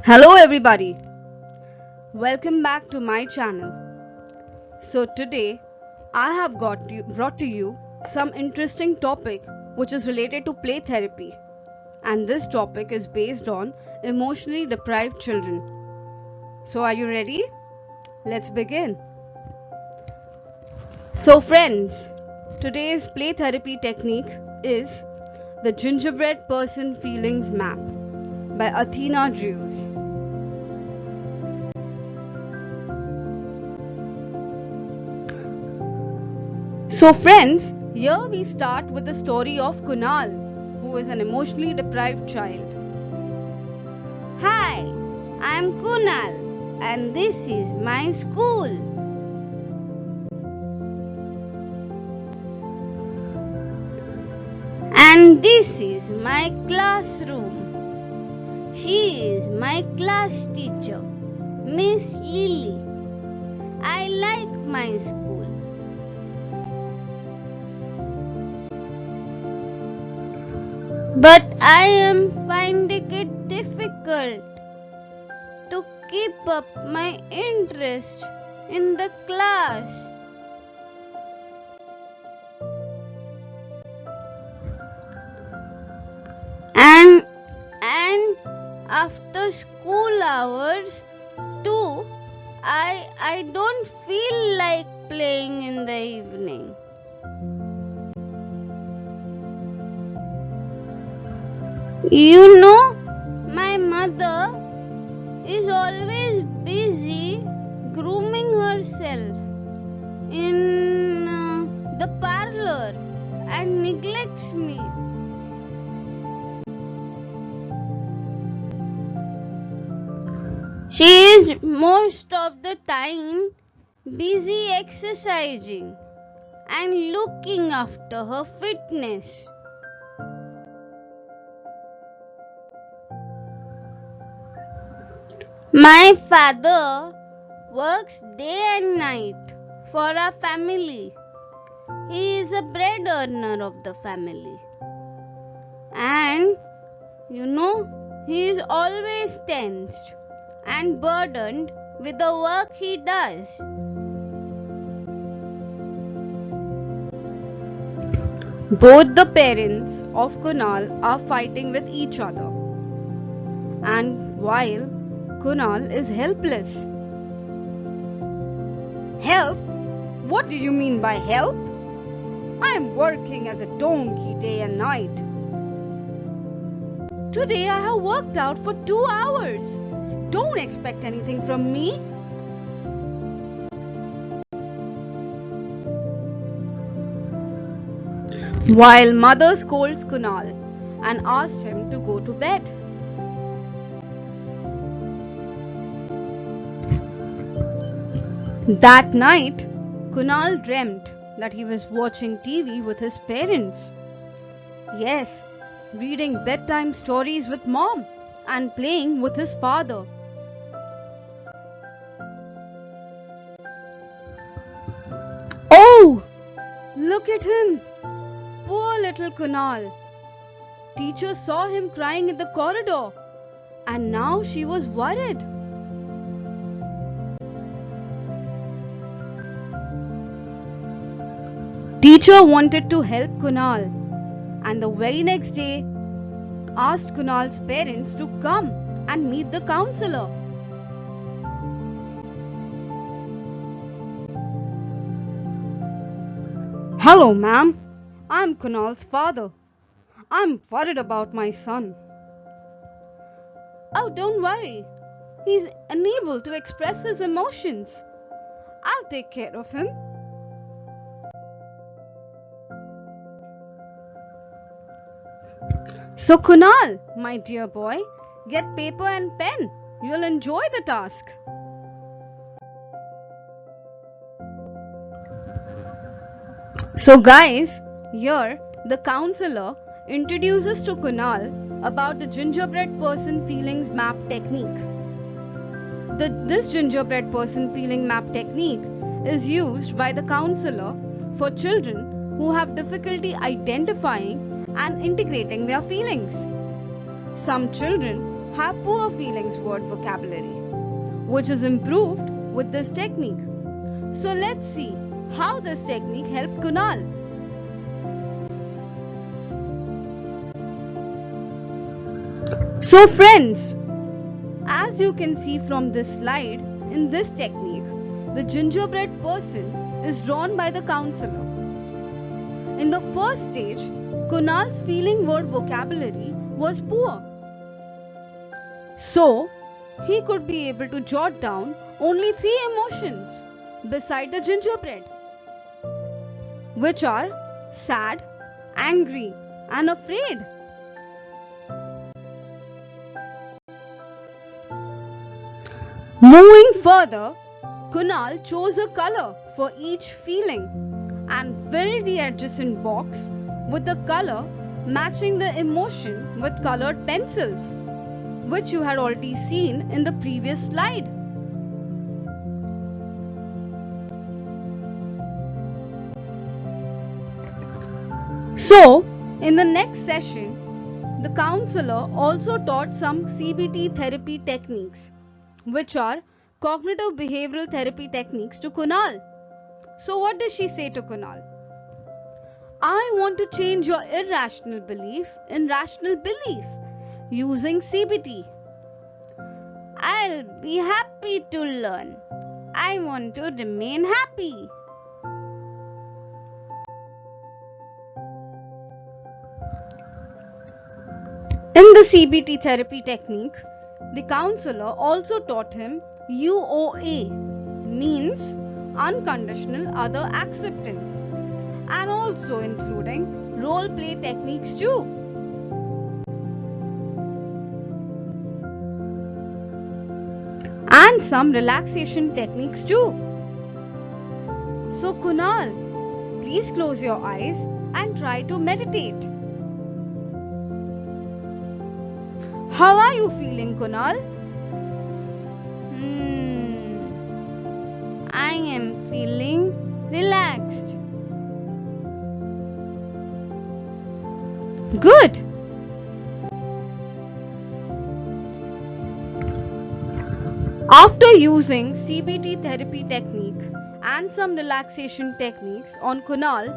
Hello everybody, welcome back to my channel. So today I have brought to you some interesting topic which is related to play therapy, and this topic is based on emotionally deprived children. So are you ready? Let's begin. So friends, today's play therapy technique is the gingerbread person feelings map by Athena Drews. So, friends, here we start with the story of Kunal, who is an emotionally deprived child. Hi, I am Kunal, and this is my school. And this is my classroom. She is my class teacher, Miss Lily. I like my school. But I am finding it difficult to keep up my interest in the class. And after school hours too, I don't feel like playing in the evening. You know, my mother is always busy grooming herself in the parlor and neglects me. She is most of the time busy exercising and looking after her fitness. My father works day and night for our family. He is a bread earner of the family. And he is always tensed and burdened with the work he does. Both the parents of Kunal are fighting with each other. And while Kunal is helpless. Help? What do you mean by help? I am working as a donkey day and night. Today I have worked out for 2 hours. Don't expect anything from me. While mother scolds Kunal and asks him to go to bed. That night, Kunal dreamt that he was watching TV with his parents. Yes, reading bedtime stories with mom and playing with his father. Oh, look at him! Poor little Kunal. Teacher saw him crying in the corridor, and now she was worried. Teacher wanted to help Kunal, and the very next day asked Kunal's parents to come and meet the counselor. Hello, ma'am. I'm Kunal's father. I'm worried about my son. Oh, don't worry. He's unable to express his emotions. I'll take care of him. So, Kunal, my dear boy, get paper and pen. You'll enjoy the task. So, guys, here the counselor introduces to Kunal about the gingerbread person feelings map technique. This gingerbread person feeling map technique is used by the counselor for children who have difficulty identifying and integrating their feelings. Some children have poor feelings word vocabulary, which is improved with this technique. So let's see how this technique helped Kunal. So friends, as you can see from this slide, in this technique, the gingerbread person is drawn by the counselor. In the first stage, Kunal's feeling word vocabulary was poor. So, he could be able to jot down only 3 emotions beside the gingerbread, which are sad, angry, and afraid. Moving further, Kunal chose a color for each feeling and filled the adjacent box with the color matching the emotion with colored pencils, which you had already seen in the previous slide. So, in the next session, the counselor also taught some CBT therapy techniques, which are cognitive behavioral therapy techniques, to Kunal. So what does she say to Kunal? I want to change your irrational belief in rational belief using CBT. I'll be happy to learn. I want to remain happy. In the CBT therapy technique, the counselor also taught him UOA, means unconditional other acceptance, and also including role play techniques too. And some relaxation techniques too. So Kunal, please close your eyes and try to meditate. How are you feeling, Kunal? I am feeling relaxed. Good. After using CBT therapy technique and some relaxation techniques on Kunal,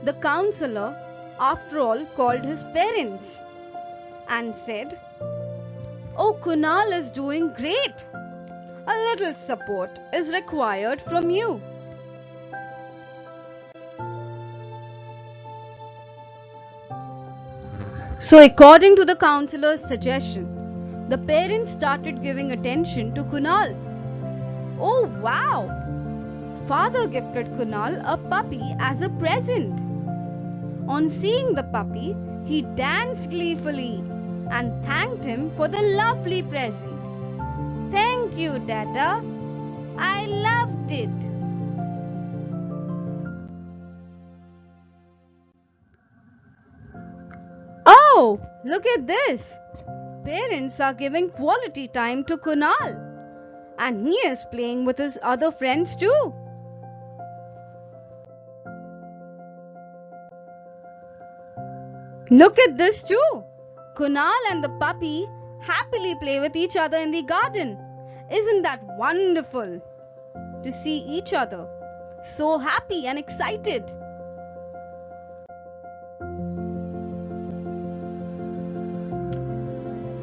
the counselor after all called his parents and said, "Oh, Kunal is doing great. A little support is required from you." So, according to the counselor's suggestion, the parents started giving attention to Kunal. Oh wow! Father gifted Kunal a puppy as a present. On seeing the puppy, he danced gleefully and thanked him for the lovely present. Thank you, Dada. I loved it. Oh, look at this. Parents are giving quality time to Kunal, and he is playing with his other friends too. Look at this too. Kunal and the puppy happily play with each other in the garden. Isn't that wonderful to see each other so happy and excited?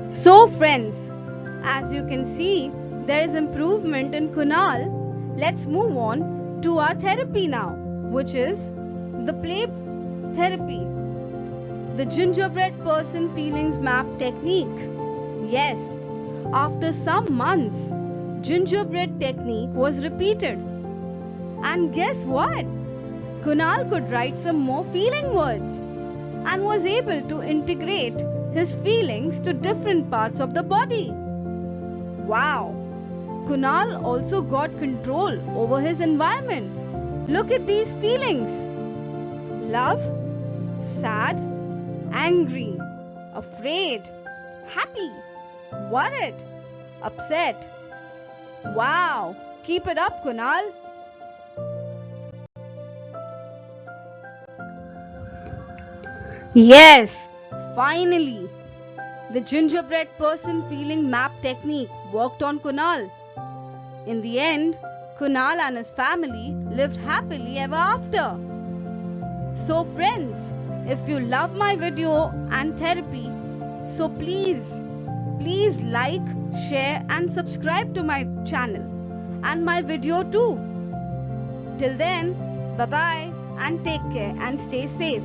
So friends, as you can see, there is improvement in Kunal. Let's move on to our therapy now, which is the play therapy. The gingerbread person feelings map technique. Yes, after some months, gingerbread technique was repeated. And guess what? Kunal could write some more feeling words and was able to integrate his feelings to different parts of the body. Wow! Kunal also got control over his environment. Look at these feelings: love, sad, angry, afraid, happy, worried, upset. Wow! Keep it up, Kunal. Yes, finally. The gingerbread person feeling map technique worked on Kunal. In the end, Kunal and his family lived happily ever after. So friends, if you love my video and therapy, so please like, share and subscribe to my channel and my video too. Till then, bye bye and take care and stay safe.